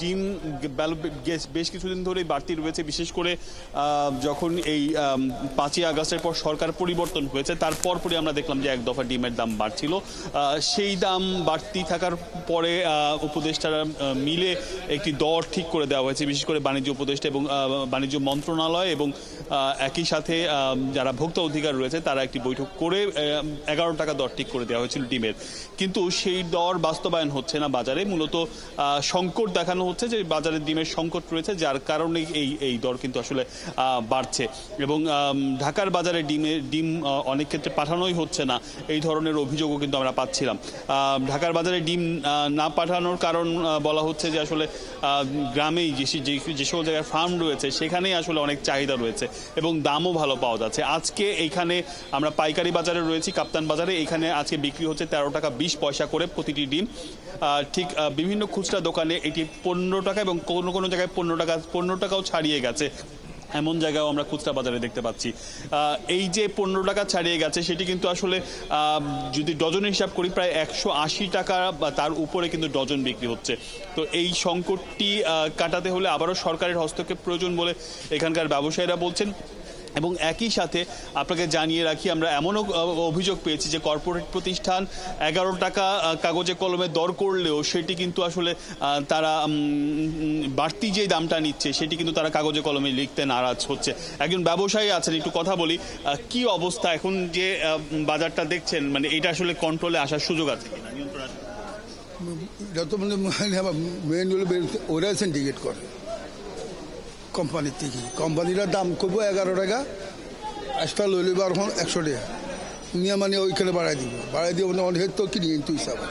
ডিম বেশ কিছুদিন ধরেই বাড়তি রয়েছে, বিশেষ করে যখন এই 5ই আগস্টের পর সরকার পরিবর্তন হয়েছে তার পরপরই আমরা দেখলাম যে এক দফা ডিমের দাম বাড়ছিল। সেই দাম বাড়তি থাকার পরে উপদেষ্টারা মিলে একটি দর ঠিক করে দেওয়া হয়েছে, বিশেষ করে বাণিজ্য উপদেষ্টা এবং বাণিজ্য মন্ত্রণালয় এবং একই সাথে যারা ভোক্তা অধিকার রয়েছে তারা একটি বৈঠক করে 11 টাকা দর ঠিক করে দেওয়া হয়েছিল ডিমের। কিন্তু সেই দর বাস্তবায়ন হচ্ছে না বাজারে। মূলত সংকট দেখানো হচ্ছে যে বাজারে ডিমের সংকট রয়েছে, যার কারণে এই দর কিন্তু আসলে বাড়ছে এবং ঢাকার বাজারে ডিম অনেক ক্ষেত্রে পাঠানোই হচ্ছে না, এই ধরনের অভিযোগও কিন্তু আমরা পাচ্ছিলাম। ঢাকার বাজারে ডিম না পাঠানোর কারণ বলা হচ্ছে যে আসলে গ্রামেই যে সকল জায়গায় ফার্ম রয়েছে সেখানেই আসলে অনেক চাহিদা রয়েছে এবং দামও ভালো পাওয়া যাচ্ছে। আজকে এইখানে আমরা পাইকারি বাজারে রয়েছি, কাপ্তান বাজারে, এখানে আজকে বিক্রি হচ্ছে 13 টাকা 20 পয়সা করে প্রতিটি ডিম। ঠিক বিভিন্ন খুচরা দোকানে এটি 15 টাকা এবং কোনো জায়গায় 15 টাকাও ছাড়িয়ে গেছে, এমন জায়গাও আমরা খুচরা বাজারে দেখতে পাচ্ছি। এই যে 15 টাকা ছাড়িয়ে গেছে সেটি কিন্তু আসলে যদি ডজনের হিসাব করি প্রায় 180 টাকা বা তার উপরে কিন্তু ডজন বিক্রি হচ্ছে। তো এই সংকটটি কাটাতে হলে আবারও সরকারের হস্তক্ষেপ প্রয়োজন বলে এখানকার ব্যবসায়ীরা বলছেন। এবং একই সাথে আপনাকে জানিয়ে রাখি, আমরা এমনও অভিযোগ পেয়েছি যে কর্পোরেট প্রতিষ্ঠান 11 টাকা কাগজে কলমে দর করলেও সেটি কিন্তু আসলে তারা বাড়তি যে দামটা নিচ্ছে সেটি কিন্তু তারা কাগজে কলমে লিখতে নারাজ হচ্ছে। একজন ব্যবসায়ী আছেন, একটু কথা বলি। কি অবস্থা এখন যে বাজারটা দেখছেন, মানে এটা আসলে কন্ট্রোলে আসার সুযোগ আছে কিনা, নিয়ন্ত্রণ আছে? যত ওরা সিন্ডিকেট করে কোম্পানির থেকে, কোম্পানিরা দাম করবো 11 টাকা, আজটা লইলে বার এখন 100 টাকা নিয়ে মানে ওইখানে বাড়াই দিব মানে অনেক তো কিনি কিন্তু হিসাবে।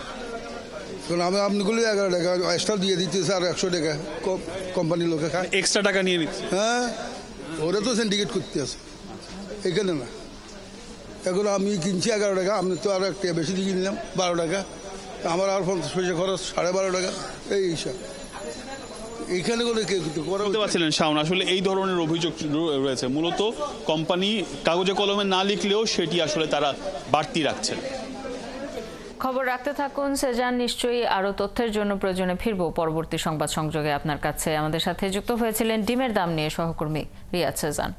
কারণ আমি আপনিগুলো 11 টাকা এক্সট্রা দিয়ে দিতেছে আর 100 টাকা কোম্পানির লোকে খায়, এক্সট্রা টাকা নিয়ে নিচ্ছে। হ্যাঁ, ওরা তো সিন্ডিকেট করতে আছে এখানে না। এখন আমি কিনছি 11 টাকা, আপনি তো আর একটা বেশি দিয়ে কিনলাম 12 টাকা, আমার আর 50 পয়সা খরচ, 12.5 টাকা এই হিসাব। এইখানে করে কেউ কিন্তু বলতে পারছিলেন শাওন, আসলে এই ধরনের অভিযোগ রয়েছে। মূলত কোম্পানি কাগজে কলমে না লিখলেও সেটি আসলে তারা বাড়তি রাখছেন। খবর রাখতে থাকুন সেজান, নিশ্চয়ই আরো তথ্যের জন্য প্রয়োজনে ফিরবো পরবর্তী সংবাদ সংযোগে আপনার কাছে। আমাদের সাথে যুক্ত হয়েছিলেন ডিমের দাম নিয়ে সহকর্মী রিয়াদ সেজান।